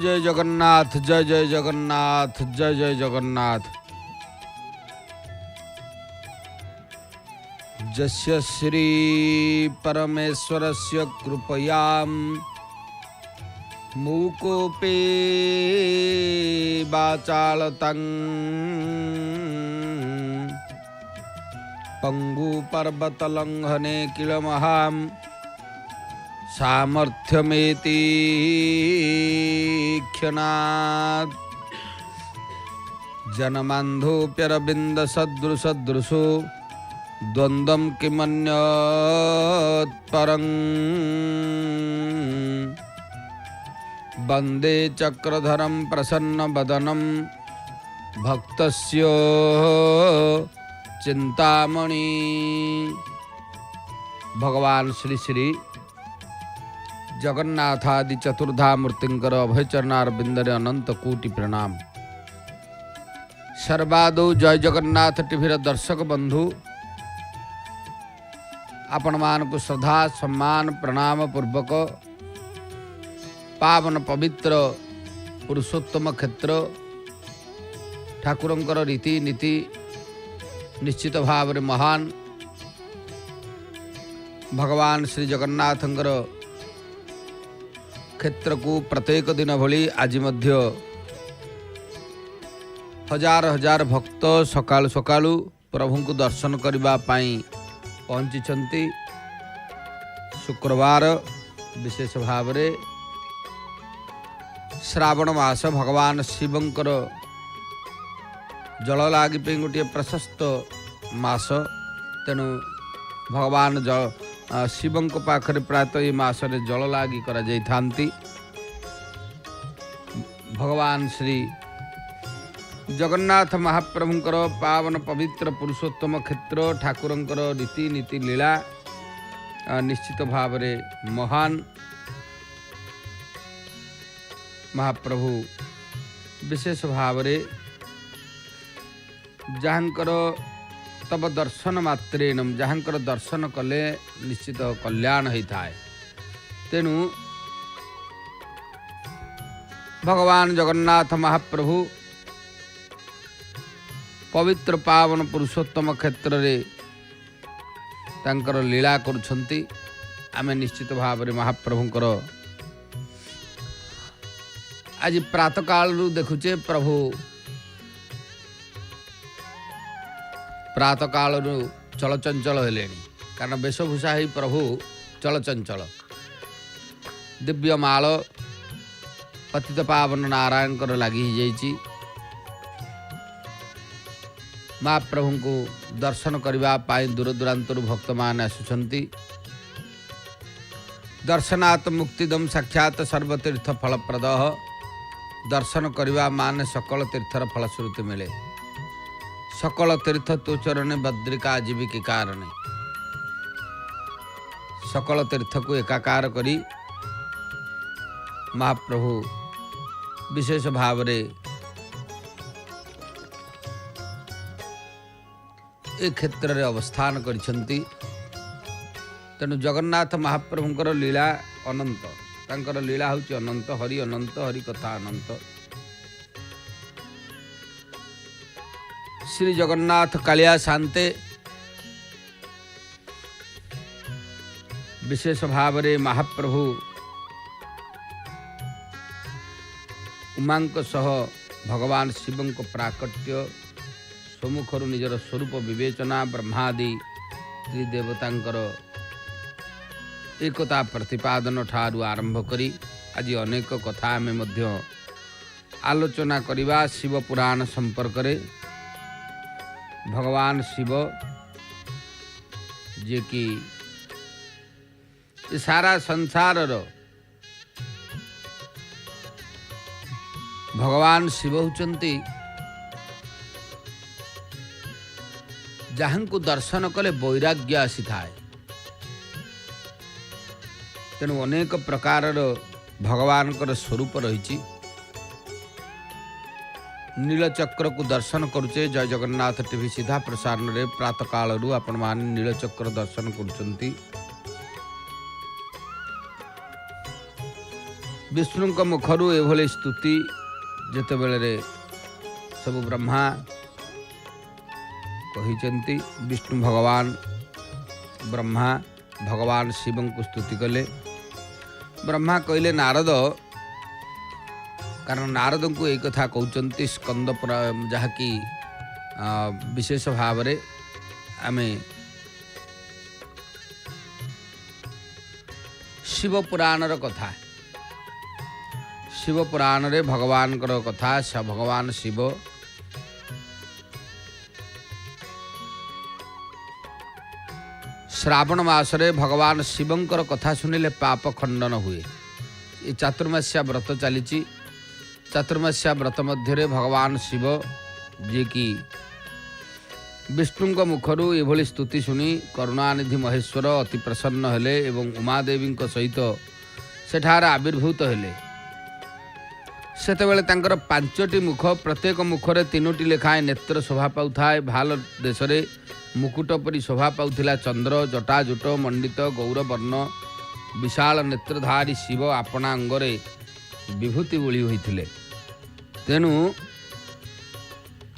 जय जगन्नाथ, जय जय जगन्नाथ, जय जय जगन्नाथ। जस्य श्री परमेश्वरस्य कृपयां मूकोपे वाचालतं पंगुपर्वतलंघने किलमहां सामर्थ्यमेति क्षणात् जनमान्धोऽप्यरविन्दसदृशदृशो द्वन्द्वं किमन्यत् परं वन्दे चक्रधरं प्रसन्नवदनं भक्तस्य चिंतामणि। भगवान श्री श्री जगन्नाथादि चतुर्धा मूर्तिंकर अभयचरणारविंदरे अनंत कोटि प्रणाम। सर्वादौ जय जगन्नाथ टीवीर दर्शक बंधु आपण मानक श्रद्धा सम्मान प्रणाम पूर्वक पावन पवित्र पुरुषोत्तम क्षेत्र ठाकुरंकर रीति नीति निश्चित भाव में महान भगवान श्री जगन्नाथंकर क्षेत्र को प्रत्येक दिन भली आज मध्य हजार हजार भक्त सकाळु सकाळु प्रभु को दर्शन करने पहुँची। शुक्रवार विशेष भाव में श्रावण मास भगवान शिवंकर जल लागी गोटे प्रशस्त मास, तेणु भगवान शिवं पाखरे प्रायतः ये मासरे जल लागी करा जाई थांती। भगवान श्री जगन्नाथ महाप्रभुंकर पावन पवित्र पुरुषोत्तम क्षेत्र ठाकुरंकर रीति नीति लीला निश्चित भाव में महान। महाप्रभु विशेष भाव में जहाँकर तब दर्शन मात्रेन जहाँकर दर्शन कले निश्चित कल्याण होता है। तेणु भगवान जगन्नाथ महाप्रभु पवित्र पावन पुरुषोत्तम क्षेत्र रे तांकर लीला करुछंती। आमे निश्चित भाव में महाप्रभुंकर आज प्रातः काल देखुचे प्रभु प्रातः काल चलचंचल हेले, कारण वेशभूषा ही प्रभु चलचंचल दिव्य माल पतित पावन नारायण लगी जाइए। महाप्रभु को दर्शन करने दूर दूरांतर भक्त मान आसुंच। दर्शनात् मुक्तिदम साक्षात सर्वतीर्थ फलप्रद। दर्शन करने मान सकल तीर्थर फलश्रुति मिले। सकल तीर्थ तो चरण बद्रिका जीविकी कारण। सकल तीर्थ को एकाकार करी महाप्रभु विशेष भाव में ए क्षेत्र रे अवस्थान करिसंती। तेणु जगन्नाथ महाप्रभुंकर लीला अनंत, तांकर लीला होची अनंत, हरि अनंत, हरि कथा अनंत। श्री जगन्नाथ कालिया शांते विशेष भाव में महाप्रभु उमांक सह भगवान शिवं को प्राकट्य सम्मुखर निजर स्वरूप विवेचना ब्रह्मादि त्रिदेवतांकर एकता प्रतिपादन ठारू आरंभ करी आज अनेक कथा आमे मध्य आलोचना करिबा। शिव पुराण संपर्क रे भगवान शिव जे कि सारा संसार भगवान शिव होचंती जहाँ को दर्शन कले वैराग्य आसी थाए। तेणु अनेक प्रकार भगवान स्वरूप रही। नीलचक्र को दर्शन करुचे जय जगन्नाथ टीवी सीधा प्रसारण रे प्रातः काल आपण मान नीलचक्र दर्शन करुचंती। विष्णु मुखर एभली स्तुति जितेबले सब ब्रह्मा कही विष्णु भगवान ब्रह्मा भगवान शिव को स्तुति कले। ब्रह्मा कहले नारद, कारण नारद को एक कथा कहते स्कंद जहाँकि विशेष भाव में आमे शिव पुराण कथा, शिव पुराण रे भगवान कथा, भगवान शिव श्रावण मासरे भगवान शिवंकर कथा शुणिले पाप खंडन हुए। ये चातुर्मास्या व्रत चली। चातुर्मास्या व्रत मध्य भगवान शिव जी की विष्णु मुखर एभली स्तुति शुणी करुणानिधि महेश्वर अति प्रसन्न हेले एवं उमादेवी सहित सेठार आविर्भूत हेले। सेतेबेले तांकर 5टी मुख, प्रत्येक मुखरे 3टी लेखाएं नेत्र शोभा पाउथाए। भाल देश में मुकुट परी शोभा पाउथिला चंद्र, जटाजुट मंडित गौरवर्ण विशाल नेत्रधारी शिव आपना अंगरे विभूति बोली होइथिले। तेणु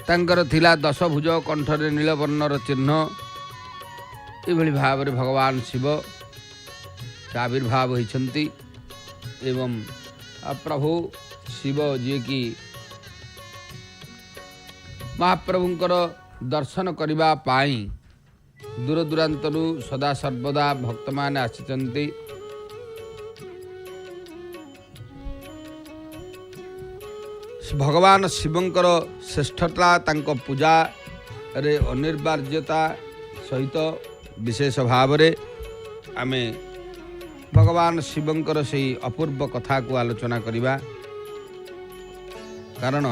तांकर थिला 10 भुज, कंठरे नीलवर्णर चिन्ह। एभली भाव में भगवान शिव आविर्भाव होइछन्ति एवं प्रभु शिव जी की महाप्रभुंकर दर्शन करबा पाई दूर दूरांतरू सदा सर्वदा भक्त माने आसिचन्ति। भगवान शिवंकर श्रेष्ठता तांको पूजा रे अनिर्वार्यता सहित विशेष भाव रे आमे भगवान शिवंकर से अपूर्व कथा को आलोचना करिबा। कारण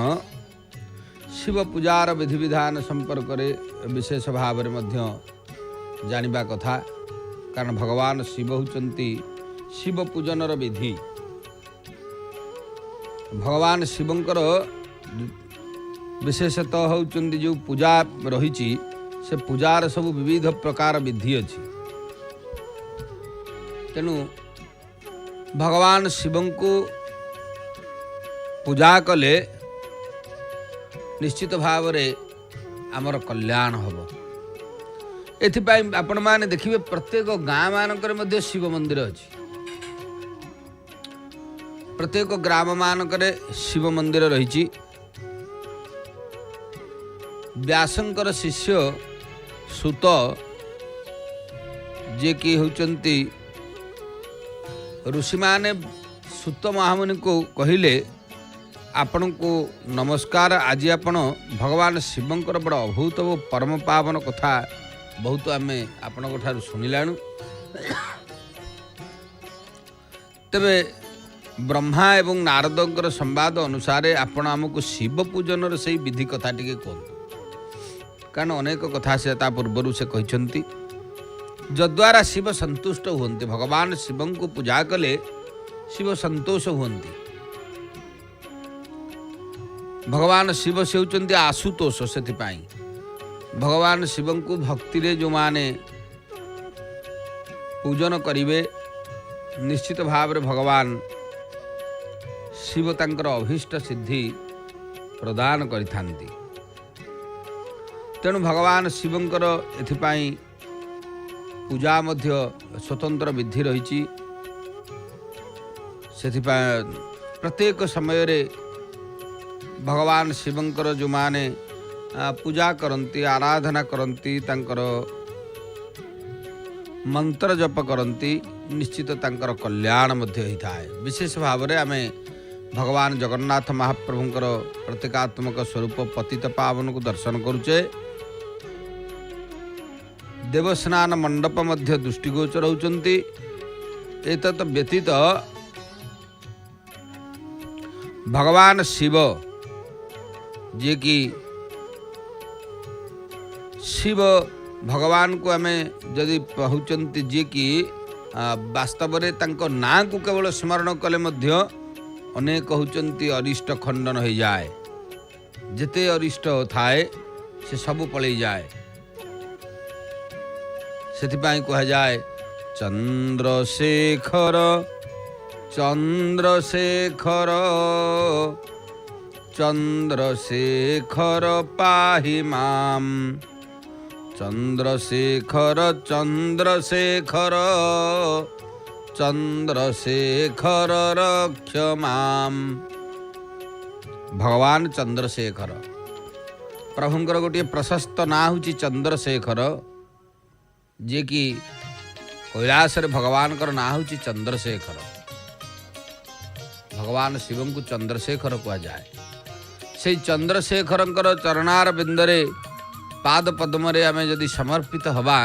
शिव पूजार विधि विधान संपर्क में विशेष भाव में मध्य जानिबा कथा। कारण भगवान शिव होचंती शिव पूजनर विधि। भगवान शिवंकर विशेषतः होचंती जो पूजा रही से पूजार सब विविध प्रकार विधि अच्छी। तेणु भगवान शिवं को पूजा कले निश्चित भाव रे आमर कल्याण हम। एथिपाई आपण माने देखिबे प्रत्येक गाँ मानकर मध्य शिव मंदिर अछि। प्रत्येक ग्राम मानकर शिव मंदिर रही। व्यासंकर शिष्य सुत जे कि होचंती ऋषि माने सुत महामुनि को कहिले आपण को नमस्कार। आज आपण भगवान शिवंकर बड़ अभूत वो परम पावन कथा बहुत आमे आपण ठार शुणिलाणु। तेबे ब्रह्मा एवं नारदंकर संवाद अनुसार आपण आमको शिव पूजन से विधि कथा टिके कहतु। कारण अनेक कथा से ता पूर्वर से कहते जद्वारा शिव संतुष्ट हुंती। भगवान शिवं को पूजा कले शिव संतोष हुंती। भगवान शिव से होचंती आशुतोष। सेथिपाई भगवान शिवं को भक्ति रे जो माने पूजन करिवे निश्चित भाव रे भगवान शिव तांकर अभीष्ट सिद्धि प्रदान करिथांती। तेणु भगवान शिवंकर एथिपाई पूजा मध्य स्वतंत्र विधि रही। सेथिपाई प्रत्येक समय रे भगवान शिवंकर जो माने पूजा करती, आराधना करती, तांकर मंत्र जप करती, निश्चित तांकर कल्याण मध्य होता है। विशेष भाव में आमे भगवान जगन्नाथ महाप्रभुंकर प्रतीकात्मक स्वरूप पतित पावन को दर्शन करुचे। देवस्नान मंडप मध्य दृष्टिगोचर होचंती। एतत् व्यतीत भगवान शिव जे कि शिव भगवान को आमे जदि पहुँचती जे कि वास्तव में तांको ना को केवल स्मरण कले मध्य अनेक होचंती अरिष्ट खंडन हो जाए। जिते अरिष्ट थाए से सब पलि जाए। सेथिपाई कहा जाए चंद्रशेखर चंद्रशेखर चंद्रशेखर पाहि माम चंद्रशेखर चंद्रशेखर चंद्रशेखर रक्ष माम। भगवान चंद्रशेखर प्रभुंकर गोटे प्रशस्त ना हूँ चंद्रशेखर जे कि कैलाश भगवान ना हूँ चंद्रशेखर। भगवान शिव को चंद्रशेखर कह जाए। से चंद्रशेखर चरणार बिंदरे पाद पद्म आम जदि समर्पित हवा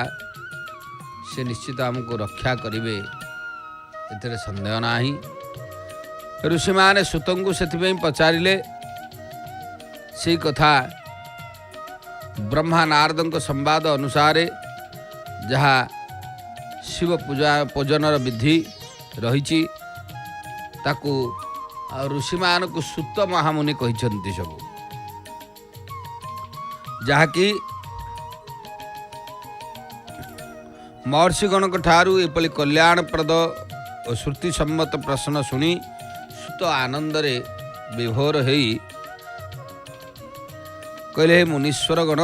से निश्चित आमको रक्षा करेंगे एथिरे संदेह नाही। ऋषि माने सुत को से पचारे से कथा ब्रह्मा नारद संवाद अनुसार जहाँ शिव पूजा पूजनर विधि रही ताकू ऋषि मान को सुत महामुनि कहते सब जहाँकि महर्षिगण ठारू एपली कल्याणप्रद और श्रुति सम्मत प्रश्न शुणी सुत आनंदरे विभोर होई कहले मुनीश्वर गण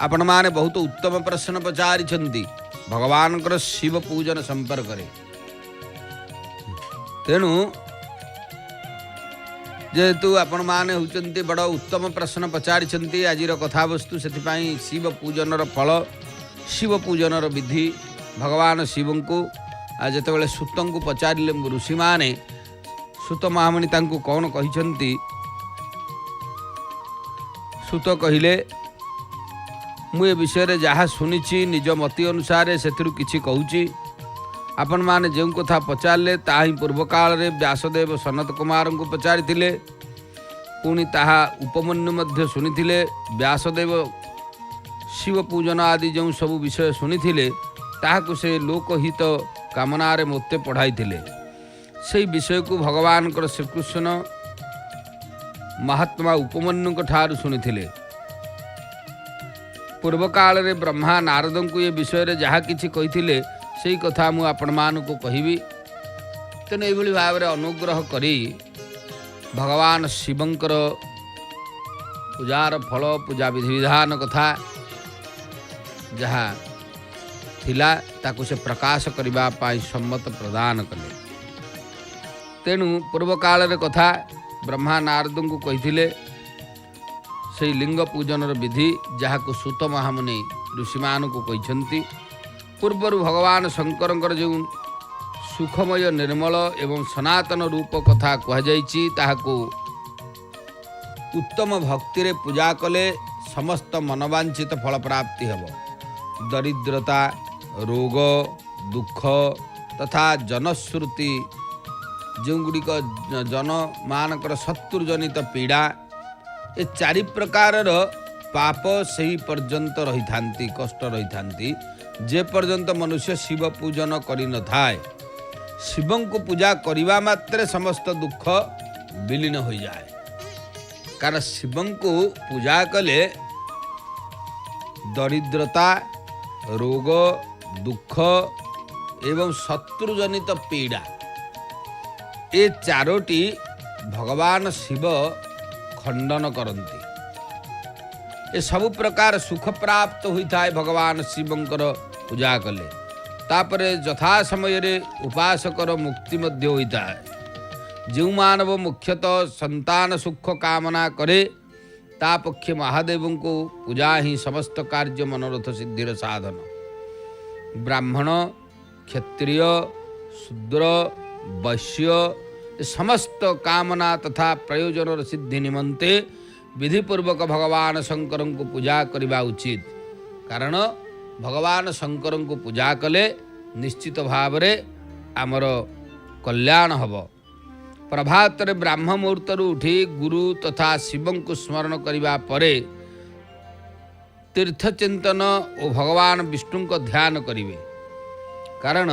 आपण माने बहुत उत्तम प्रश्न पचारिछंती भगवान शिव पूजन संपर्क रे। तेणु जेहेतु आपण माने होचंती बड़ उत्तम प्रश्न पचारिछंती आजिर कथावस्तु सेथिपाई शिव पूजनर फल शिव पूजनर विधि भगवान शिव को जेतेबेले सुत को पचारे ऋषि माने सुत महामुनि तांको कौन कहिछंती सुत कहिले मु ए विषय जहाँ शुणी निज मति अनुसार से किसी कहूँ आपण माने जो कथा पचारे ताही पूर्व काल रे व्यासदेव सनत कुमार को पचारि पुणी ताहा उपमन्यु मध्य शुणी व्यासदेव शिव पूजन आदि जो सब विषय शुणी ताहाकु से लोकहित कामना रे मोते पढ़ाई से विषय को भगवान श्रीकृष्ण महात्मा उपमन्यु ठारू शुणी पूर्व काल रे ब्रह्मा नारद को ये विषय रे जहाँ किछि कहिथिले सेही कथा मु आपण मानकु कहिबी। तेणु एभली भाव रे अनुग्रह करी भगवान शिवंकर पूजार फल पूजा विधि विधान कथा जहाँ थिला ताकु से प्रकाश करबा पाई सम्मत प्रदान कले। तेणु पूर्व काल रे कथा ब्रह्मा नारद को कहिथिले से लिंग पूजनर विधि जहाँ को सुत महामुनि ऋषि मान को कहते पूर्वर भगवान शंकर जो सुखमय निर्मल एवं सनातन रूप कथा कहुको उत्तम भक्ति रे पूजा कले समस्त मनवांछित फल प्राप्ति हेब। दरिद्रता रोग दुख तथा जनश्रुति जो गुड़िक जन मानकर शत्रुजनित पीड़ा ए चारि प्रकार पाप सही पर्यंत रही थांती कष्ट रही थांती जे पर्यंत मनुष्य शिव पूजन करि न थाए शिवं को पूजा करिवा मात्रे समस्त दुख विलीन हो जाए। कारण शिवं को पूजा कले दरिद्रता रोग दुख एवं शत्रुजनित पीड़ा ए चारोटी भगवान शिव खंडन करती। ए सब प्रकार सुख प्राप्त होता है भगवान शिवंकर पूजा कले तापरे यथा समय रे उपासकर मुक्ति मध्य होता है। जो मानव मुख्यतः संतान सुख कामना करे ता पक्षे महादेव को पूजा ही समस्त कार्य मनोरथ सिद्धिर साधन। ब्राह्मण क्षत्रिय शूद्र वैश्य समस्त कामना तथा प्रयोजन सिद्धि निमंते विधिपूर्वक भगवान शंकर को पूजा करने उचित। कारण भगवान शंकर को पूजा कले निश्चित भाव रे आमर कल्याण हब। प्रभात रे ब्राह्म मुहूर्त उठी गुरु तथा शिव को स्मरण करने परे तीर्थचिंतन और भगवान विष्णु को ध्यान करिवे। कारण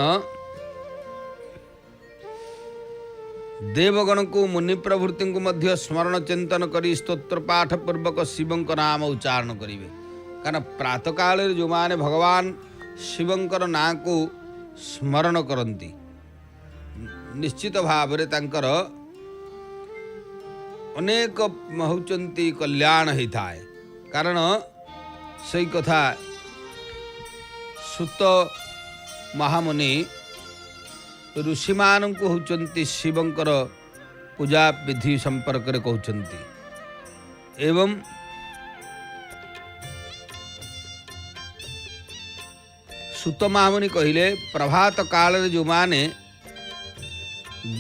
देवगण को मुनि प्रभृति को मध्य स्मरण चिंतन करी स्तोत्र पाठ पूर्वक शिवंक नाम उच्चारण करिवे। कारण प्रातः काल जो माने भगवान शिवंकर नाम को स्मरण करती निश्चित भाव रे तांकर अनेक होचंती कल्याण होता है। कारण से कथा सुत महामुनि ऋषि मान को होचंती शिवंकर पूजा विधि संपर्क रे कहउचंती एवं सुत महामुनि कहले प्रभात काल रे जो माने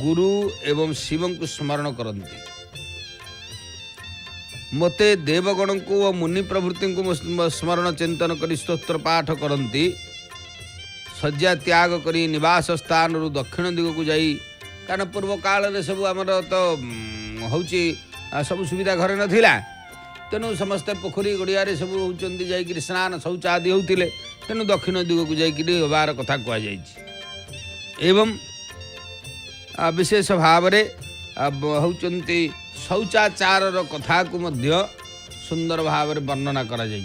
गुरु एवं शिव को स्मरण करती मते देवगण को और मुनि प्रभृति को स्मरण चिंतन करी स्तोत्र पाठ करती शଯ୍या त्याग करी निवास स्थान रु दक्षिण दिग को जाई कारण पूर्व काल रे सब आमर तो होची सब सुविधा घरे नथिला तेणु समस्ते पोखरी गड़िया सब होचंती जाई स्नान शौच आदि होतिले तेणु दक्षिण दिग को जाई होबार कथा कह जाई एवं विशेष भाव रे होचंती शौचाचार कथा को मध्य सुंदर भाव रे वर्णना करा जाई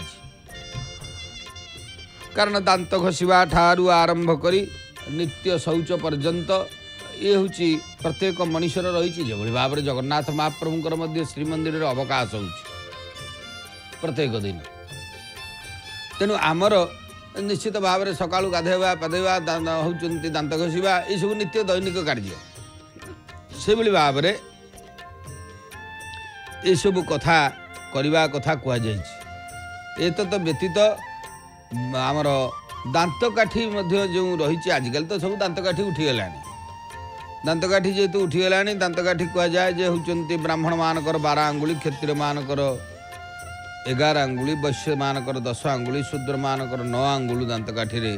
कारण दांत घसीवा ठारू आरंभ करी नित्य शौच पर्यंत ये हूँ प्रत्येक मनुष्यर रही जो भाव में जगन्नाथ महाप्रभुंकर मध्य श्रीमंदिर रे अवकाश हो प्रत्येक दिन तेणु आमर निश्चित भाव में सकाळु गाधेवा पाधेवा होचंती दांत घसीवा ये सब नित्य दैनिक कार्य से भाव में ये सब कथा करने कथा कहुई एत व्यतीत आमर दांतकाठी जो रही आजिकल तो सब दांतकाठी उठीगला दांतकाठी जेहेतु उठीगला दांतकाठी कहुए जे होचंती ब्राह्मण मानकर 12 आंगुली क्षत्रिय मानकर 11 आंगुली वैश्य मानकर 10 आंगुली शूद्र मानकर 9 आंगुल दांतकाठी रे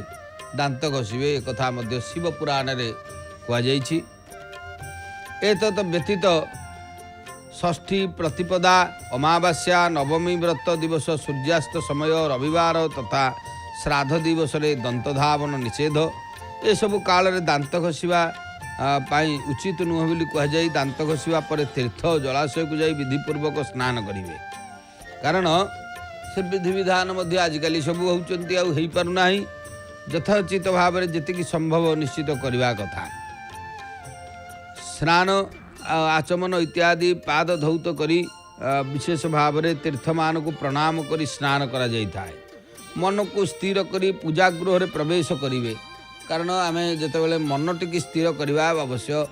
दांत घसीबे एक कथा मध्य शिव पुराण रे कहुई एतत् व्यतीत षष्ठी प्रतिपदा अमावास्या नवमी व्रत दिवस सूर्यास्त समय रविवार तथा श्राद्ध दिवस रे दंत धावन निषेध ये सब काल रे दांत घसीवा पाई उचित नुह बोली कहुई दांत घसीवा पर तीर्थ जलाशय को जाई विधिपूर्वक स्नान करेंगे कारण से विधि विधान मध्य आजिकल सब होचंती आउ हेई पारुना यथोचित भाव में जी संभव निश्चित करवा कथा स्नान आचमन इत्यादि पाद धौत करी विशेष भाव में तीर्थ मान को प्रणाम करी स्नान करा जाइथा है मन को स्थिर करी पूजा गृह रे प्रवेश करिवे कारण आम जिते मन टी स्थिर करवा अवश्य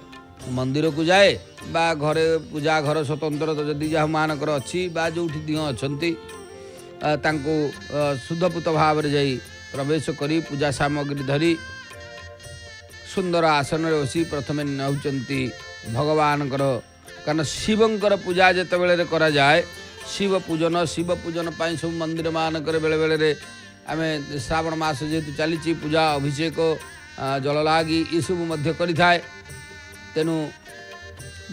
मंदिर को जाए बा घरे पूजा घर स्वतंत्र तो जदि जहाँ मानकर अच्छी बा जो दिह अच्छा शुद्धपूत भाव में जाई प्रवेश करी पूजा सामग्री धरी सुंदर आसन रे बसी प्रथम नौचंती भगवान कारण शिवंकर पूजा जिते बेले करा जाए शिव पूजन पाई सब मंदिर मानक बेले बेले आम श्रावण मास जेहेतु चली पूजा अभिषेक जल लागी ये सब करें तेणु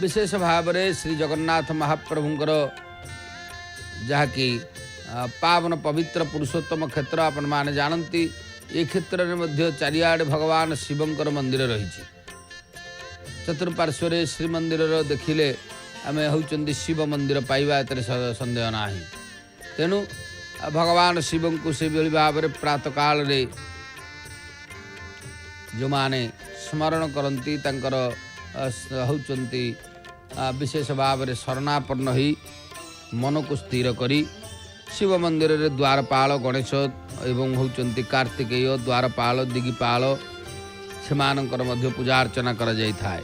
विशेष भाव में श्री जगन्नाथ महाप्रभुंकर जहाँकि पावन पवित्र पुरुषोत्तम क्षेत्र आपण माने जानती ये क्षेत्र में चारिआडे भगवान शिवंकर मंदिर रही चतुर्पार्श्व श्रीमंदिर देखिले आम होचंती शिव मंदिर पाइबा एतरे संदेह ना तेणु भगवान शिव को से भाव में प्रातः काल रे जो माने स्मरण करती तांकर होचंती विशेष भाव में शरणापन्न ही मन को स्थिर करी शिव मंदिर रे द्वारपाल गणेश एवं होचंती कार्तिकेय द्वारपाल दिगीपाल सेमानंकर मध्य पूजा अर्चना करा जाई थाए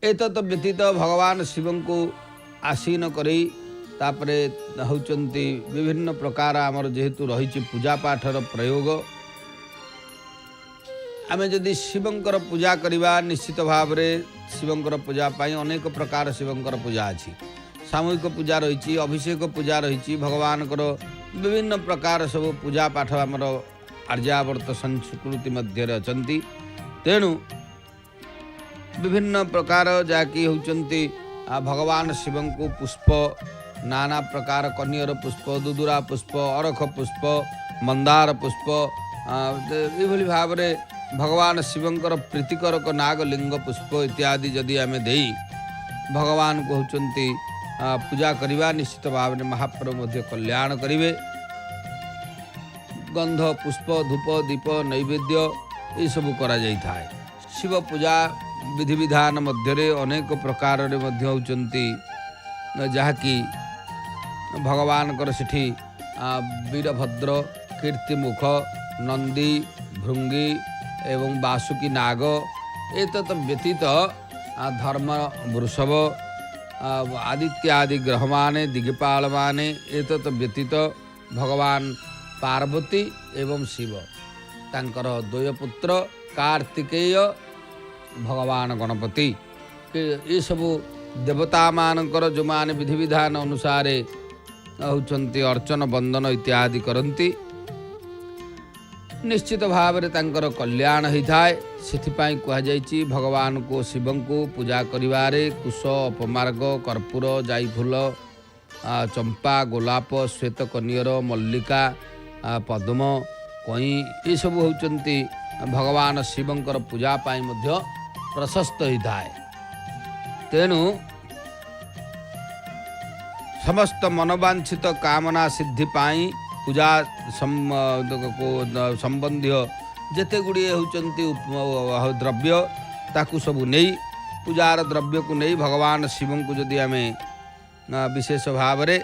एतत् व्यतीत भगवान शिव को आसीन करी तापरे होचंती विभिन्न प्रकार आमर जेहेतु रही पूजा पाठर प्रयोग आम जदि शिवंकर पूजा करवा निश्चित भाव में शिवंकर पूजा पाई अनेक प्रकार शिवंकर पूजा अच्छी सामूहिक पूजा रही अभिषेक पूजा रही भगवान विभिन्न प्रकार सब पूजा पाठ आमर आर्यावर्त संस्कृति मध्य अछंती तेणु विभिन्न प्रकार जहाँकि होचंती भगवान शिव को पुष्प नाना प्रकार कनियर पुष्प दुदुरा पुष्प अरख पुष्प मंदार पुष्प ये भाव में भगवान शिवंकर प्रीतिकरक नागलिंग पुष्प इत्यादि जदि आम दे भगवान को होचंती पूजा करवा निश्चित भाव में महाप्रभु मध्य कल्याण करेंगे गंध पुष्प धूप दीप नैवेद्य ये सब करा जाई थाए शिव पूजा विधि विधान मध्य अनेक प्रकार होती जहाँकि भगवान सेठी वीरभद्र कीर्तिमुख नंदी भृंगी एवं वासुकी नाग एतत् व्यतीत धर्म वृषभ आदित्य आदि ग्रह माने दिगपाल माने एतत् व्यतीत भगवान पार्वती एवं शिव तांकर द्वय पुत्र कार्तिकेय भगवान गणपति ये सबू देवता मानकर जो माने विधि विधान अनुसार होचंती अर्चन बंदन इत्यादि करती निश्चित भाव में तांकर कल्याण होता है। से कहुई भगवान को शिव को पूजा करिवारे कुश अपमार्ग कर्पूर जाईफुल चंपा गोलाप श्वेत कनियर मल्लिका पद्म कई ये सब होचंती भगवान शिवंकर पूजा पाई मध्य प्रशस्त होता है। तेणु समस्त मनोवांछित कामना सिद्धि पाई पूजा संबंधी जेते गुड़िए होचंती द्रव्य ताकू सबू नहीं पूजार द्रव्य को नहीं भगवान शिव को जदि आम विशेष भाव रे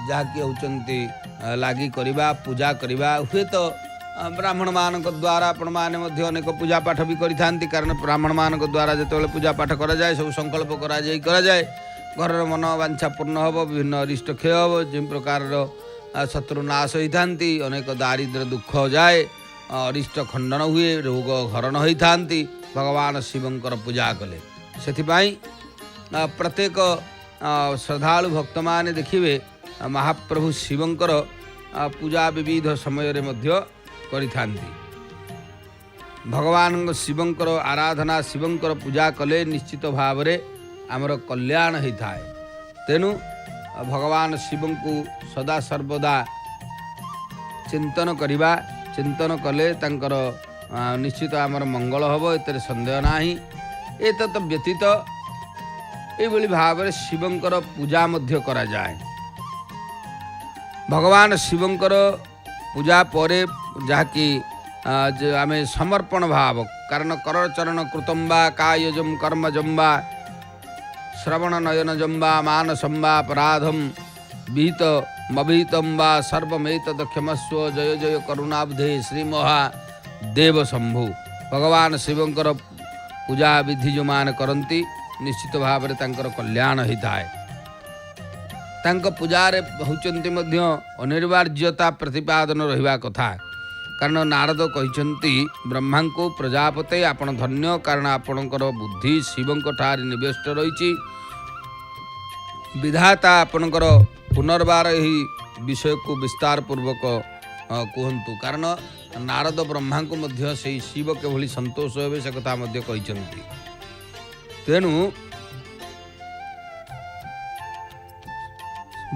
जहाँकि होचंती लागी करिबा पूजा करिबा हुए तो ब्राह्मण मान द्वारा आपण मैंने अनेक पूजा पाठ भी करिथांती कारण ब्राह्मण मान द्वारा जो पूजा पाठ करा जाए सब संकल्प करा जाए घर मन वांछा पूर्ण हम विभिन्न अरिष्ट क्षय हम जो प्रकार शत्रुनाश होता अनेक दारिद्र दुख जाए अरिष्ट खंडन हुए रोग हरण होता भगवान शिवंकर पूजा कले से प्रत्येक श्रद्धालु भक्त माने देखिए महाप्रभु शिवंकर पूजा विविध समय करिथांती भगवान शिवंकर आराधना शिवंकर पूजा कले निश्चित भाव में आमर कल्याण होता है। तेणु भगवान शिव को सदा सर्वदा चिंतन करिबा चिंतन कले तांकर निश्चित आमर मंगल हम एत सन्देह नाही। एतत् व्यतीत ये भाव में शिवंकर पूजा मध्य करा जाए। भगवान शिवंकर पूजा परे जहाँकि आम समर्पण भाव कारण कर चरण कृतंबा कायजम कर्मजम्बा श्रवण नयन जम्बा मानसंबा अपराधम विहित मभिहितं वा सर्वमेतद् क्षमस्व जय जय करुणाब्धे श्री महादेव शंभु भगवान शिवंकर पूजा विधि जो मान करती निश्चित भाव में तांकर कल्याण होता है। तांक पूजारे होचंती मध्य अनिवार्यता प्रतिपादन रहिबा कथा कारण नारद कहते ब्रह्मा को प्रजापते आपण धन्य कारण आपणकर बुद्धि शिवंक ठारे निवेष्ट रही विधाता आपणकर पुनर्बार यही विषय को विस्तार पूर्वक कहतु कारण नारद ब्रह्मा को मध्य से शिव के भली संतोष हे से कथा मध्य कहते। तेणु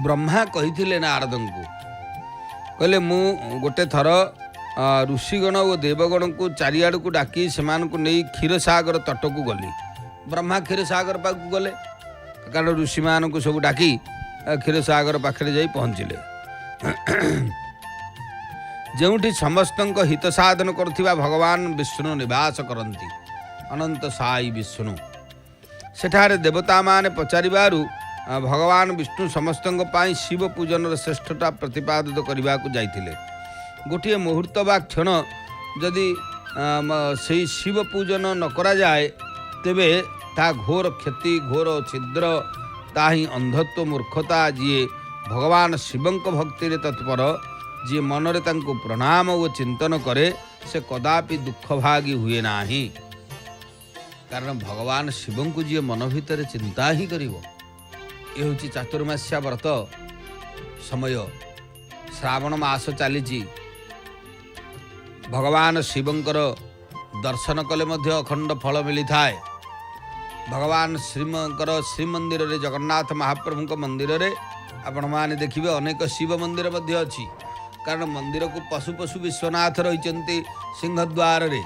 ब्रह्मा कही नारद को कहले मु गोटे थर ऋषिगण और देवगण को चारिआड़ को डाकी से नहीं क्षीरसागर तट को गली ब्रह्मा क्षीरसागर पाक गले कारण ऋषि मान को सब डाकी क्षीरसागर पाखे जा पहुँचले जोठी समस्त हित साधन करुवा भगवान विष्णु निवास करती अनंत साई विष्णु सेठारे देवता माने पचारिबारु भगवान विष्णु समस्त शिव पूजन श्रेष्ठता प्रतिपादित करने को जाइथिले। गोटे मुहूर्त बा क्षण जदि से शिव पूजन न करा जाए तेबे ता घोर क्षति घोर छिद्र ताही अंधत्व मूर्खता जी भगवान शिवंक भक्ति तत्पर जी मनरे तांको प्रणाम और चिंतन करे से कदापि दुख भागी हुए नाही कारण भगवान शिव को जी मन भितर चिंता ही करिवो। ये हूँ चातुर्मास्या व्रत समय श्रावण मास चली भगवान शिवंकर दर्शन कले मध्य अखंड फल मिली थाए। भगवान श्रीमंकर श्रीमंदिर रे जगन्नाथ महाप्रभु मंदिर रे आपण माने देखिबे अनेक शिव मंदिर मध्य अछि कारण मंदिर को पशु पशु विश्वनाथ रही सिंहद्वार रे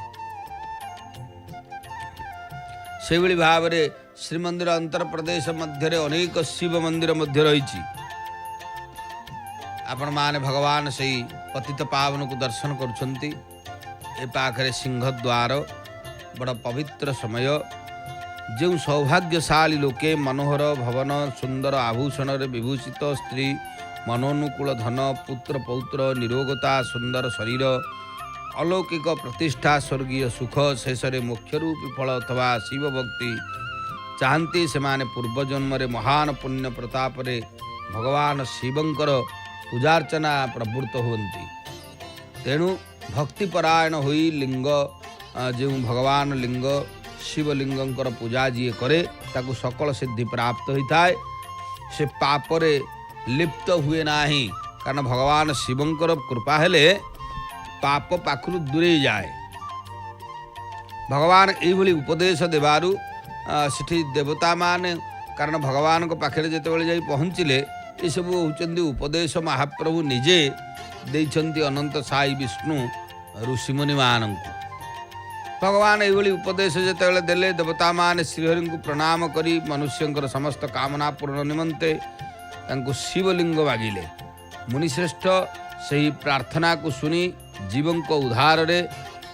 से भाव रे श्रीमंदिर अंतर प्रदेश मध्य अनेक शिव मंदिर मध्य रही आपण माने भगवान से पतित पावन को दर्शन करुछंती। ए पाखरे सिंहद्वार बड़ पवित्र समय। जो सौभाग्यशाली लोके मनोहर भवन सुंदर आभूषण विभूषित स्त्री मनोनुकूल धन पुत्र पौत्र निरोगता सुंदर शरीर अलौकिक प्रतिष्ठा स्वर्गीय सुख शेष मोक्ष रूपी फल अथवा शिव भक्ति चाहती से माने पूर्वजन्म महान पुण्य प्रताप रे भगवान शिवंकर पूजार्चना प्रवृत्त होती। तेणु भक्तिपरायण होई लिंग जो भगवान लिंग शिवलिंगंकर पूजा जी करे ताकू सकल सिद्धि प्राप्त होता है। से पापरे लिप्त हुए नाही कारण भगवान शिवंकर कृपा हेले पाप पाखु दूरे जाए। भगवान यही उपदेश देवारू सेठी देवता माने कारण भगवान को पाखे जिते जाई पहुँचले ये सब होचंदी उपदेश महाप्रभु निजे देइछंती अनंत साई विष्णु ऋषिमुनि मानंकु। भगवान यही उपदेश जिते देले देवता माने श्रीहरि को प्रणाम करी मनुष्यंकर समस्त कामना पूर्ण निमंते तांको शिवलिंग मागिले। मुनिश्रेष्ठ सही प्रार्थना को सुनी जीवन को उद्धार रे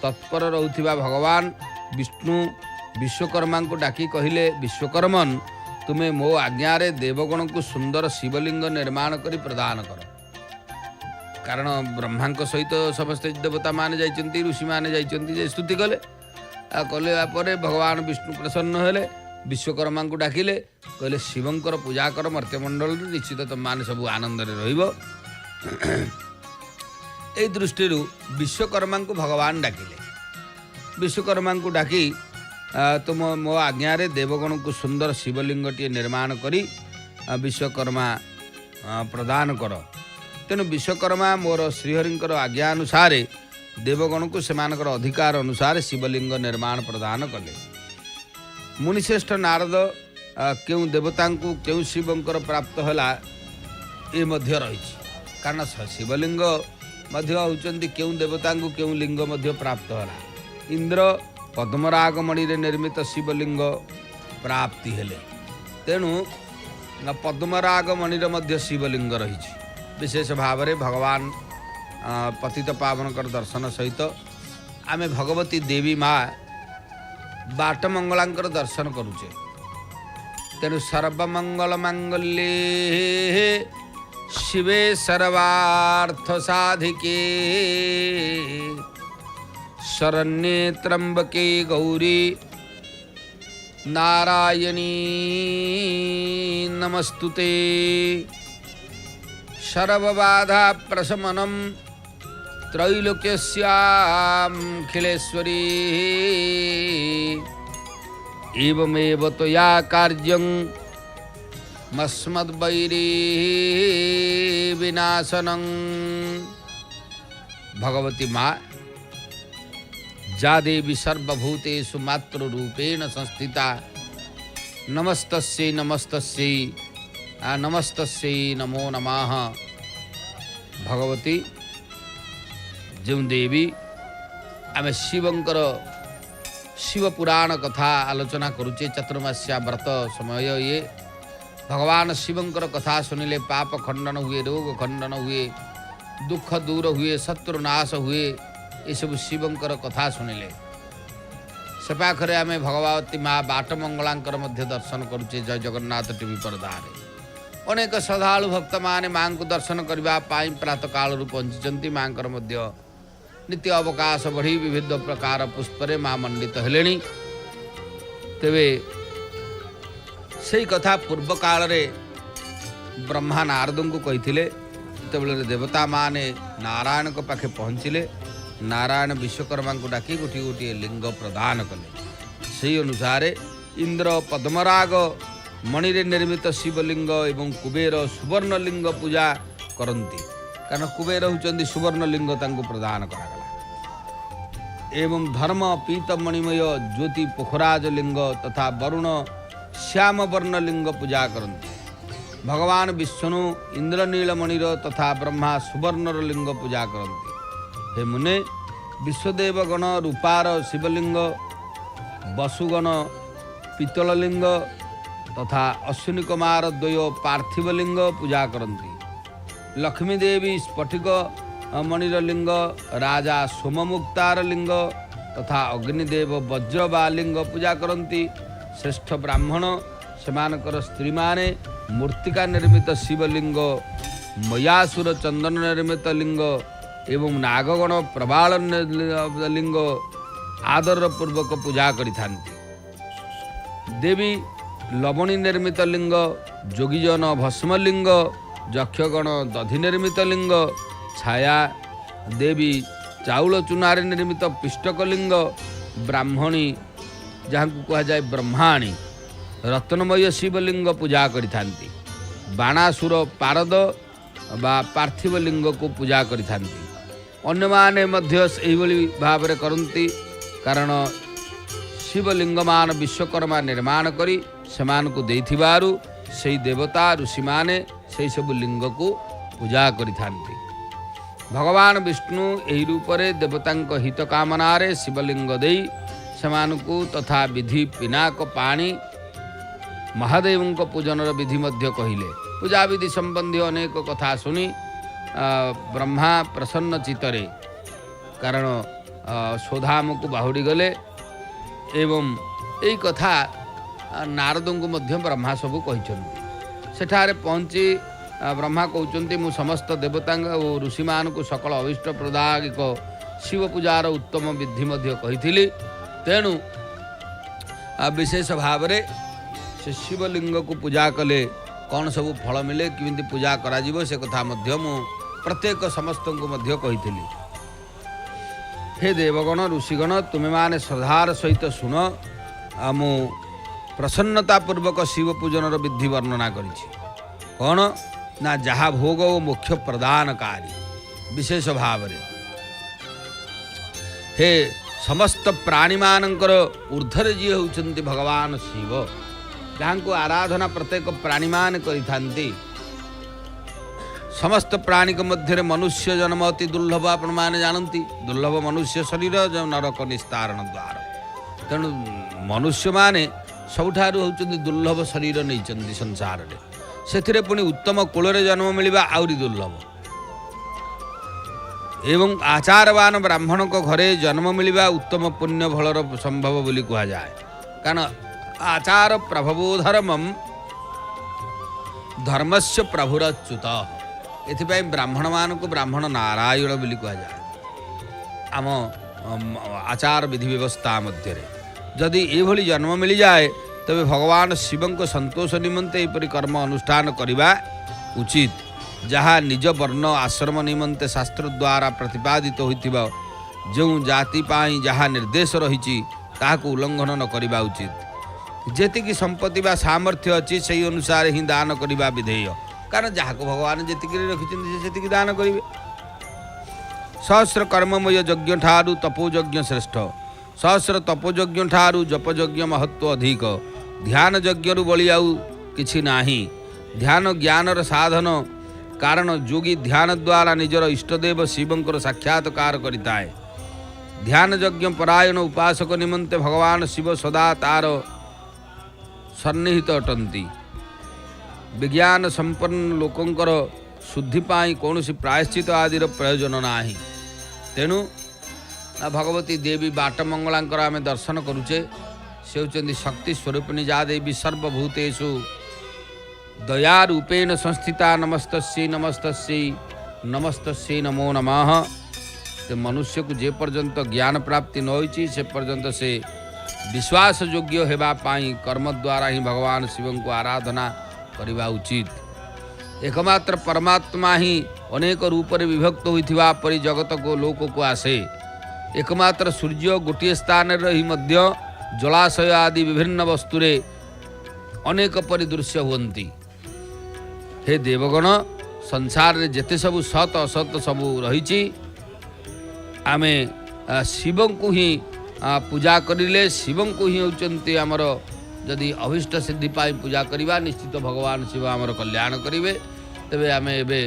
तत्पर रहुथिबा भगवान विष्णु विश्वकर्मा को डाकी कहिले विश्वकर्मन तुम्हें मो आज्ञा रे देवगण को सुंदर शिवलिंग निर्माण करी प्रदान कर। कारण ब्रह्मा सहित समस्त देवता माने जाइचंती ऋषि माने जाइचंती जे स्तुति कले कले भगवान विष्णु प्रसन्न हेले विश्वकर्मा को डाकिले कहले शिवंकर पूजा कर मर्त्यमंडल निश्चित तुम माने सब आनंद रहिबो। ए दृष्टि विश्वकर्मा को भगवान डाकिले। विश्वकर्मा को डाकी तुम मो आज्ञा रे देवगण को सुंदर शिवलिंग टी निर्माण करी विश्वकर्मा प्रदान कर। तेणु विश्वकर्मा मोर श्रीहरिंकर आज्ञा अनुसार देवगण को सेमानकर अधिकार अनुसार शिवलिंग निर्माण प्रदान कले। मुनिश्रेष्ठ नारद क्यों देवता को क्यों शिवंकर प्राप्त होला ये मध्य रही कारण शिवलिंग मध्य होचंदी क्यों देवता को क्यों लिंग मध्य प्राप्त होला। इंद्र पद्मराग मणि रे निर्मित शिवलिंग प्राप्ति हेले तेणु पद्मराग मणि रे मध्य शिवलिंग रही विशेष भाव में भगवान पतित पावन कर दर्शन सहित आमे भगवती देवी माँ बाट मंगलांकर दर्शन करुचे। तेणु सर्वमंगल मांगल्ये शिवे सर्वार्थ साधिके शरण्ये त्र्यंबके गौरी नारायणी नमस्तुते सर्वबाधा प्रशमनम त्रैलोक्यस्याखिलेश्वरी एवमेव त्वया कार्यं मस्मद्वैरी विनाशनं। भगवती माँ जा देवी सर्वभूतेषु मातृरूपेण संस्थिता नमस्तस्यै नमस्तस्यै नमस्तस्यै नमो नमः। भगवती जो देवी आम शिवंकर शिव पुराण कथा आलोचना करुचे चतुर्मास्या व्रत समय ये भगवान शिवंकर कथा सुनिले पाप खंडन हुए रोग खंडन हुए दुख दूर हुए शत्रुनाश हुए ये सब शिवंकर कथा शुणिले से पाखरे आम भगवती माँ बाट मंगलांकर मध्य दर्शन करुचे जय जगन्नाथ टीवी पर्दारे अनेक श्रद्धालु भक्त माने माँ को दर्शन करने प्रातः काल पहुँची माँ मध्य नित्य अवकाश बढ़ी विविध प्रकार पुष्परे माँ मंडित हेलेनी। तेबे से कथा पूर्व काल रे ब्रह्मा नारद को कही देवता माने नारायण को पाखे पहुँचले नारायण विश्वकर्मा को डाकी गोटे गोटे लिंग प्रदान कले। से अनुसार इंद्र पद्मराग मणि रे निर्मित शिवलिंग एवं कुबेर सुवर्णलिंग पूजा करती कारण कुबेर होचंदी सुवर्णलिंग तांको प्रदान करागला। एवं धर्म पीत मणिमय ज्योति पोखराज लिंग तथा वरुण श्याम वर्ण लिंग पूजा करती। भगवान विष्णु इंद्रनील मणिर तथा ब्रह्मा सुवर्णर लिंग पूजा करती। हे मुने विश्वदेव गण रूपार शिवलिंग वसुगण पीतल लिंग तथा अश्विनी कुमार द्वय पार्थिव लिंग पूजा करती। लक्ष्मी देवी स्फटिक मणिर लिंग राजा सोममुक्तार लिंग तथा अग्निदेव वज्र बा लिंग पूजा करती। श्रेष्ठ ब्राह्मण सेमानकर स्त्री माने मूर्तिका निर्मित शिवलिंग, मयासुर चंदन निर्मित लिंग एवं नागगण प्रबाल लिंग आदर पूर्वक पूजा करिथांती। देवी लवणी निर्मित लिंग, जोगीजन भस्मलिंग, यक्षगण दधि निर्मित लिंग, छाया देवी चाउल चुनारे निर्मित पिष्टक लिंग, ब्राह्मणी जहाँ को कह ब्रह्माणी रत्नमय शिवलिंग पूजा करिथांती। बाणासुर पारद बा पार्थिव लिंग को पूजा करिथांती। अन्य माने मध्य एहिभଳି भाବରେ करନ୍ତି, कारण शिवलिंग मान विश्वकर्मा निर्माण करी सेमानकु देइथिबारु सेही देवता ऋषि माने सेही सब लिंग को पूजा करिथांती। भगवान विष्णु एही रूपरे देवतांक हित कामनारे शिवलिंग देई सेमानकु तथा विधि पिनाक पानी महादेवंक पूजनर विधि मध्य कहिले। पूजा विधि संबंधी अनेक कथा सुनी ब्रह्मा प्रसन्न चित्तरे, कारण स्वधाम को बाहुड़ी गले एवं यही कथा नारद को मध्य ब्रह्मा सबू कहते। सेठारे पहुँची ब्रह्मा कहते मु समस्त देवता और ऋषि मान को सकल अभिष्ट प्रदायक शिव पूजार उत्तम विधि मध्य कही। तेणु विशेष भाव से शिवलिंग को पूजा कले कौन सब फल मिले, किमिति पूजा करा जीवो से कथा मध्य मु प्रत्येक समस्त को मध्य कही। हे देवगण ऋषिगण तुमे माने श्रद्धार सहित शुण, मु प्रसन्नतापूर्वक शिव पूजनर विधि वर्णना करिछि। कौन ना जहा भोग और मोक्ष प्रदानकारी विशेष भाव रे। हे समस्त प्राणी मानकर ऊर्ध्वरे जी होउछन्ति भगवान शिव, जहाँ को आराधना प्रत्येक प्राणी मान करिथांती। समस्त प्राणी के मध्य मनुष्य जन्म अति दुर्लभ, आपण माने जानती। दुर्लभ मनुष्य शरीर जो नरक निस्तारण द्वार। तेणु मनुष्य माने सबुठारु होउछन्ति दुर्लभ शरीर नैचन्ति संसार रे। सेथिरे पुणी उत्तम कुलरे जन्म मिलिबा आउरी दुर्लभ। एवं आचारवान ब्राह्मण को घरे जन्म मिलिबा उत्तम पुण्य फलर संभव बोली कहा जाए। कारण आचार प्रभवो धर्मम धर्मस्य प्रभुरच्युत। एथिपाई ब्राह्मण मान को ब्राह्मण नारायण बोली कहा जाए। आम आचार विधि व्यवस्था मध्य जदि एभली जन्म मिल जाए तबे भगवान शिवं को संतोष निमंते एपरि कर्म अनुष्ठान करवा उचित, जहाँ निज वर्ण आश्रम निमंते शास्त्र द्वारा प्रतिपादित होइतिबा जो जाति पाई जहाँ निर्देश रही ताहाको उल्लंघन न करवा उचित। जेतिकी संपत्ति बा सामर्थ्य अच्छी से अनुसार ही दान करवा विधेय, कारण जहाँ को भगवान जेतिकी रखिछन्ति सेतिकी दान करिवे। सहस्र कर्ममय यज्ञ ठारू तपोयज्ञ श्रेष्ठ, सहस्र तपोयज्ञ ठारू जपयज्ञ महत्व अधिक। ध्यान यज्ञ बली आउ किछि नाही। ध्यान ज्ञानर साधन, कारण योगी ध्यान द्वारा निजर इष्टदेव शिवंकर साक्षात्कार करिताए। ध्यान यज्ञ परायण उपासक निमंते भगवान शिव सदा तार सन्निहित अटंती। विज्ञान संपन्न लोकंकर शुद्धि पाई कौन प्रायश्चित आदि प्रयोजन नाही। तेणु भगवती देवी बाटमंगलांकर आमे दर्शन करुचे। से होचंदी शक्ति स्वरूपिणी जा देवी सर्वभूतेषु दया रूपेण संस्थिता। नमस्तस्यै नमस्तस्यै नमस्तस्यै नमो नमः। ते मनुष्य को जे पर्यंत ज्ञान प्राप्ति न होइछि से पर्यंत से विश्वास योग्य हेबा पाई कर्म द्वारा ही भगवान शिवं को आराधना करवा उचित। एकमात्र परमात्मा ही अनेक रूप रे विभक्त होइथिबा परि जगत को लोक को आसे। एकमात्र सूर्य गोटे स्थान रही मध्य जलाशय आदि विभिन्न वस्तुरे अनेक परिदृश्य हुंती। हे देवगण संसार रे जेते सबु सत असत सबु रहिछि, आमे शिवं को ही पूजा करिले शिवं को ही होचंती आमर जदि अभिष्ट सिद्धि पाई पूजा करिबा निश्चित भगवान शिव आमर कल्याण करिवे। तबे आमे एबे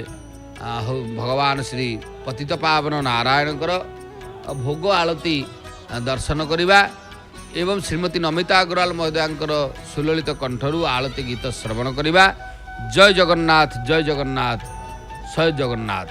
भगवान श्री पतित पावन नारायणकर भोग आलती दर्शन करिबा एवं श्रीमती नमिता अग्रवाल महोदयांकर सुललित कंठरू आलती गीत श्रवण करिबा। जय जगन्नाथ जय जगन्नाथ जय जगन्नाथ।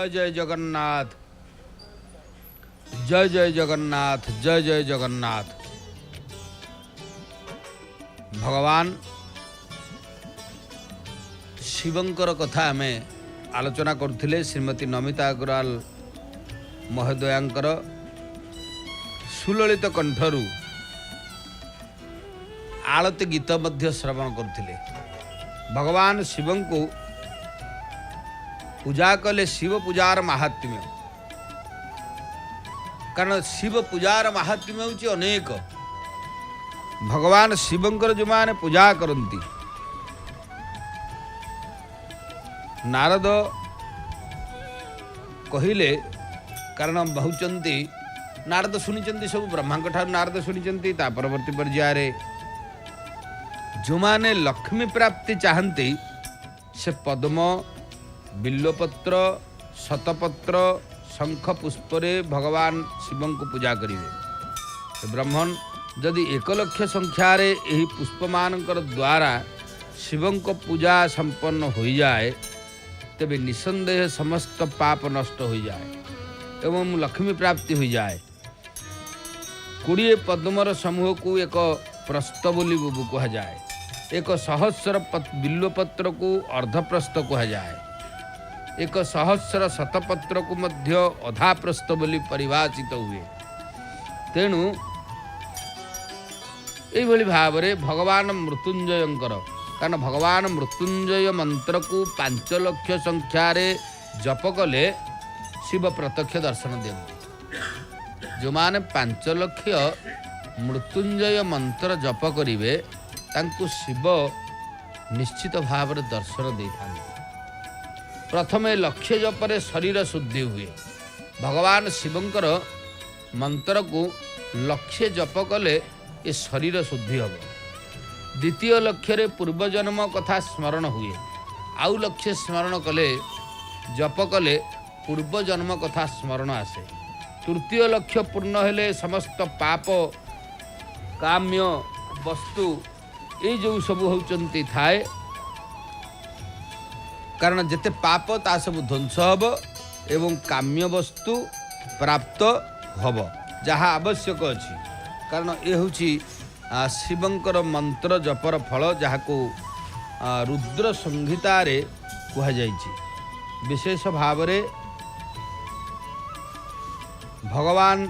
जय जय जगन्नाथ, जय जय जगन्नाथ, जय जय जगन्नाथ। भगवान शिवंकर कथा आम आलोचना करुले। श्रीमती नमिता अग्रवाल महोदयांकर सुललित कंठरू आलती गीत मध्य श्रवण करुले। भगवान शिवं को पूजा कले शिव पूजार महात्म्य, कारण शिव पूजार महात्म्य होची अनेक। भगवान शिवंकर जो माने पूजा करती, नारद कहले, कारण बहुचंती नारद शुणी सब ब्रह्मा ठार नारद शुणी। परवर्ती पर्याय जो माने लक्ष्मी प्राप्ति चाहती से पद्म, बिल्वपत्र, शतपत्र, शंख पुष्परे भगवान शिवं को पूजा करेंगे। ब्राह्मण जदि 1 लक्ष संख्यार यही पुष्पमानकर द्वारा शिवं को पूजा संपन्न हो जाए, तेबे निसंदेह समस्त पाप नष्ट हो जाए एवं लक्ष्मी प्राप्ति हो जाए। 20 पद्मर समूह को एक प्रस्थ बोली कह जाए, 1 सहस्र बिल्वपत्र को अर्धप्रस्थ कह जाए, 1 सहस्र शतपत्र को मध्य अधा प्रस्थ बोली परिभाषित हुए। तेणु यही भाव में भगवान मृत्युंजयंकर, कारण भगवान मृत्युंजय मंत्र को 5 लक्ष संख्यार जप कले शिव प्रत्यक्ष दर्शन दियंती। जो माने 5 लक्ष मृत्युंजय मंत्र जप करिवे तांको शिव निश्चित भाव में दर्शन दे था। प्रथमे लक्ष्य जपरे शरीर शुद्धि हुए। भगवान शिवंकर मंत्र को लक्ष्य जप कले ये शरीर शुद्धि हम। द्वितीय लक्ष्य पूर्वजन्म कथा स्मरण हुए। आउ लक्ष्य स्मरण कले जप कले पूर्वजन्म कथा स्मरण आसे। तृतीय लक्ष्य पूर्ण हेले समस्त पाप काम्य वस्तु ये जो सब होचंती थाए, कारण जेते पाप ता सब ध्वंस हब एवं काम्य वस्तु प्राप्त हब जहाँ आवश्यक अछि। कारण ये होची शिवंकर मंत्र जपर फल, जहाँ को रुद्र संहिता रे कह जाइछि। विशेष भाव रे भगवान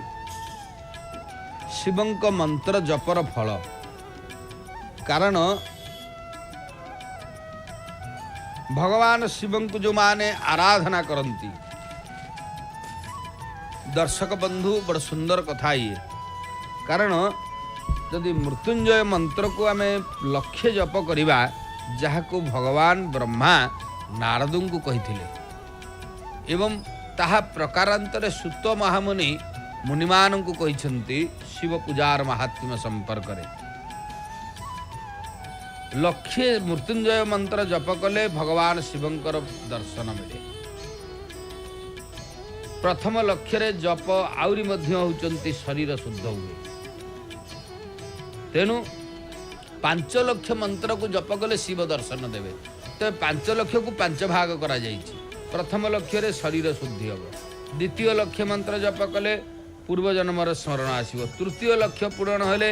शिवंक मंत्र जपर फल, कारण भगवान शिवं को जो माने आराधना करती। दर्शक बंधु बड़ सुंदर कथा ये, कारण यदि मृत्युंजय मंत्र को आम लक्ष्य जप करिबा, जहाँ को भगवान ब्रह्मा नारद को कही एवं ताहा प्रकारांतर सुत महामुनि मुनिमान को कही शिव पूजार महात्म्य संपर्क रे। लक्ष्य मृत्युंजय मंत्र जप कले भगवान शिवंकर दर्शन मिले। प्रथम लक्ष्य जप आउरी मध्य होचंती शरीर शुद्ध हुए। तेणु 5 लक्ष मंत्र को जप कले शिव दर्शन देवे। तो 5 लक्ष को 5 भाग करा जाइछि। प्रथम लक्ष्य शरीर शुद्धि हम। द्वितीय लक्ष्य मंत्र जप कले पूर्वजन्मर स्मरण आसव। तृतीय लक्ष्य पूर्ण हेले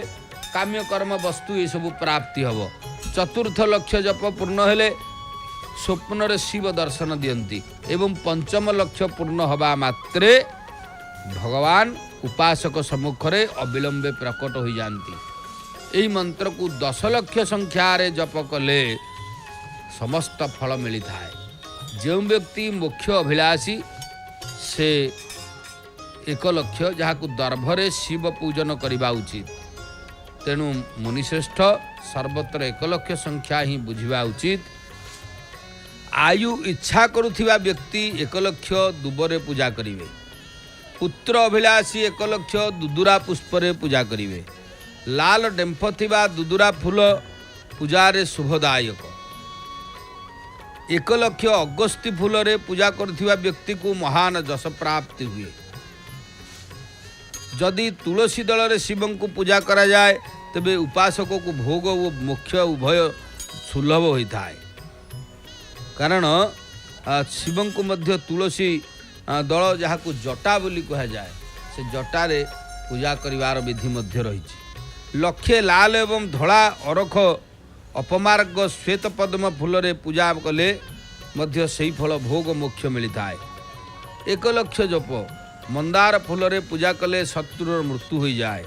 काम्य कर्म वस्तु ये सब प्राप्ति हम। चतुर्थ लक्ष्य जप पूर्ण हेले स्वप्न रे शिव दर्शन दियंती एवं पंचम लक्ष्य पूर्ण हवा मात्रे भगवान उपासक सम्मुख रे अविलंबे प्रकट हो जाती। यही मंत्र को 10 लक्ष संख्यार जप कले समस्त फल मिली थाए। जो व्यक्ति मोक्ष अभिलाषी से 1 लक्ष जहाँ को दर्भरे शिव पूजन करने उचित। तेणु मुनिश्रेष्ठ सर्वत्र 1 लक्ष संख्या ही बुझा उचित। आयु इच्छा करुथिबा व्यक्ति 1 लक्ष दुबरे पूजा करिवे। पुत्र अभिलाषी 1 लक्ष दुदुरा पुष्परे पूजा करिवे। लाल डेम्फ थिबा दुदुरा फूल पूजारे शुभदायक। 1 लक्ष अगस्ती फूलरे पूजा करुथिबा व्यक्ति को महान जश प्राप्ति हुए। जदि तुलसी दल शिवं को पूजा करा जाए तेबे उपासकों को भोग और मोक्ष उभय सुलभ होता है। कारण शिवं को मध्य तुलसी दल जहाँ जटा बोली कहुए से जटारे पूजा करिवार विधि मध्य रही। लक्षे लाल एवं धला अरख अपमार्ग श्वेत पद्म फूल रे पूजा कले मध्य सही फल भोग मोक्ष मिलता है। 1 लक्ष जप मंदार फूल रे पूजा कले शत्रुर मृत्यु हो जाए।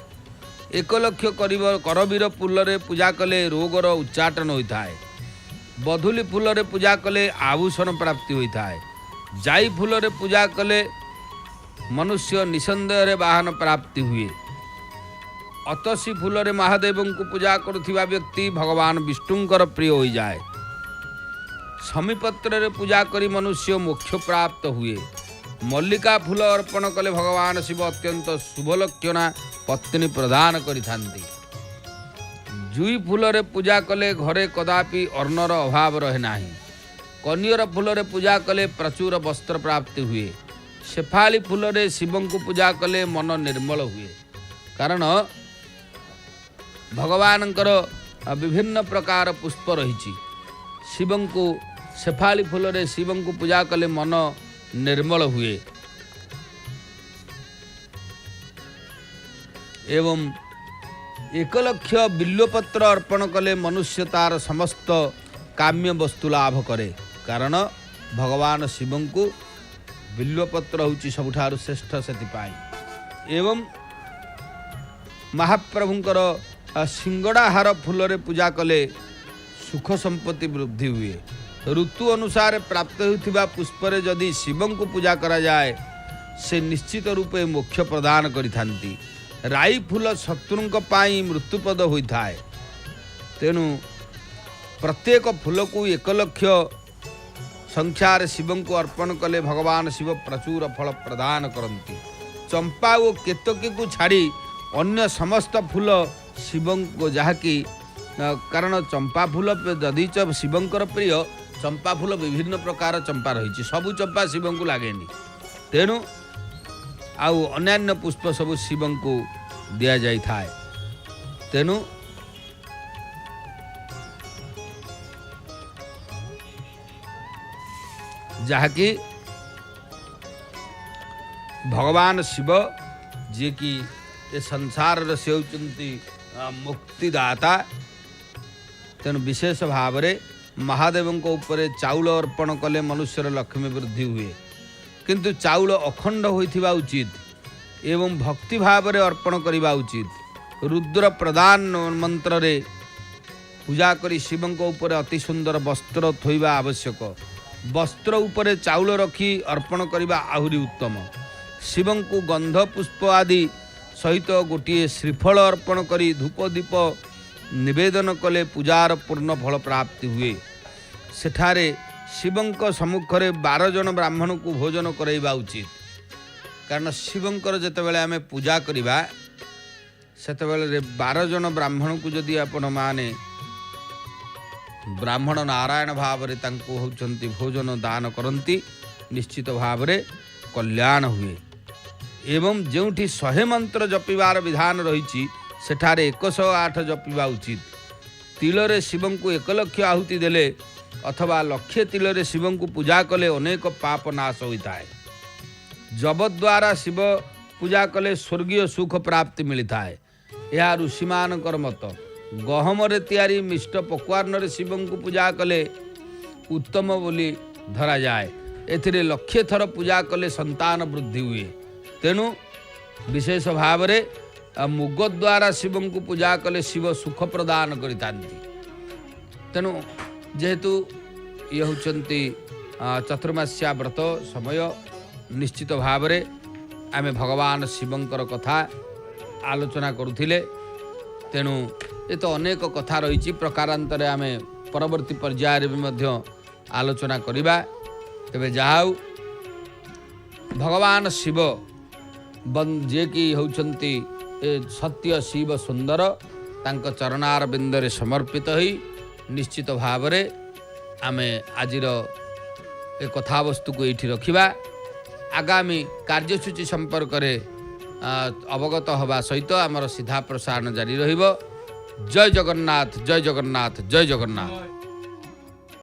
1 लक्ष करवीर फूल रे पूजा कले रोगर उच्चाटन होता है। बधुली फूल रे पूजा कले आभूषण प्राप्ति होता है। जाई फूल रे पूजा कले मनुष्य निसंदेह रे वाहन प्राप्ति हुए। अतसी फूल रे महादेव को पूजा करुथिबा व्यक्ति भगवान विष्णुंकर प्रिय हो जाए। समीपत्र रे पूजा करी मनुष्य मोक्ष प्राप्त हुए। मल्लिका फूल अर्पण कले भगवान शिव अत्यंत शुभ लक्षणा पत्नी प्रदान करिथांती। जुई फूल रे पूजा कले घरे कदापि अन्नर अभाव रहे नाही। कनियर फूल रे पूजा कले प्रचुर वस्त्र प्राप्ति हुए। शेफाली फूल रे शिवं को पूजा कले मन निर्मल हुए। कारण भगवानंकर विभिन्न प्रकार पुष्प रही। शिवं को शेफाली फूल रे शिवं को पूजा कले मन निर्मल हुए। एवं 1 लक्ष बिल्वपत्र अर्पण कले मनुष्य तार समस्त काम्य वस्तु लाभ करे। कारण भगवान शिवं को बिल्वपत्र होची सबुठारु श्रेष्ठ सेतिपाई। एवं महाप्रभुंकर सिंगड़ा हार फूल रे पूजा कले सुख संपत्ति वृद्धि हुए। ऋतु अनुसार प्राप्त होता पुष्पर जदि शिवं को पूजा करा जाए से निश्चित रूपे मोक्ष प्रदान करिथांती। राई फूल शत्रुंक पाई मृत्युपद होता है। तेणु प्रत्येक फूल को 1 लक्ष संख्यार शिवं को अर्पण कले भगवान शिव प्रचुर फल प्रदान करती। चंपा और केतकी को छाड़ी अन्य समस्त फूल शिवं को जहाँकि कारण चंपा फूल जदि शिवंकर प्रिय चंपा फूल विभिन्न प्रकार चंपा रही। सबु चंपा शिवं को लगेनि। तेणु आउ अन्यान्य पुष्प सब शिवं को दिया जाई थाए। तेणु जहाँकि भगवान शिव जी की ये संसार से होचंती मुक्तिदाता। तेणु विशेष भाव रे महादेव को ऊपर चाउल अर्पण कले मनुष्यर लक्ष्मी वृद्धि हुए। किंतु चाउल अखंड होइथिबा उचित एवं भक्ति भाव रे अर्पण करिबा उचित। रुद्र प्रदान मंत्र रे पूजा करी शिवं को ऊपर अति सुंदर वस्त्र थोइबा आवश्यक। वस्त्र ऊपर चाउल रखी अर्पण करिबा आहुरी उत्तम। शिवं को गंध पुष्प आदि सहित गोटे श्रीफल अर्पण करी धूप दीप निवेदन कले पूजार पूर्ण फल प्राप्ति हुए। सेठारे शिवंक सम्मुख रे 12 जन ब्राह्मण को भोजन कराइबा उचित। कारण शिवंकर जेतेबेले आमे पूजा करिबा सेतेबेले 12 जन ब्राह्मण को जदि आपण माने ब्राह्मण नारायण भाव रे तांको होचंती भोजन दान करंती निश्चित भाव रे कल्याण हुए। एवं जोठी 100 मंत्र जपिबार विधान रही सेठारे 108 जपिबा उचित। तिलरे शिवं को 1 लक्ष आहुति देले अथवा लक्षे तिलरे शिवं को पूजा कले अनेक पाप नाश होता है। जब द्वारा शिव पूजा कले स्वर्गीय सुख प्राप्ति मिलता है। यह ऋषिमानकर मत। गहम रे तैयारी मिष्ट पकवान रे शिवं को पूजा कले उत्तम बोली धरा जाए। एथिरे लक्षे थर पूजा कले संतान वृद्धि हुए। तेणु विशेष भाव रे मुग द्वारा शिवं को पूजा कले शिव सुख प्रदान करितांती। तेणु जेहेतु ये होचंती चतुर्मास्या व्रत समय निश्चित भाव रे आमे भगवान शिवंकर कथा आलोचना करुथिले। तेणु ये तो अनेक कथा रही प्रकारांतरे आमे परवर्ती पर्याय रे भी आलोचना करिबा। तेबे जाऊ भगवान शिव जे कि होचंती सत्य शिव सुंदर तांको चरणार बिंदरे समर्पित होई निश्चित भाव रे आमे आजिर ए कथावस्तु को एठी रखिबा। आगामी कार्यसूची संपर्क रे अवगत हवा सहित आमर सीधा प्रसारण जारी रहिबो। जय जगन्नाथ जय जगन्नाथ जय जगन्नाथ।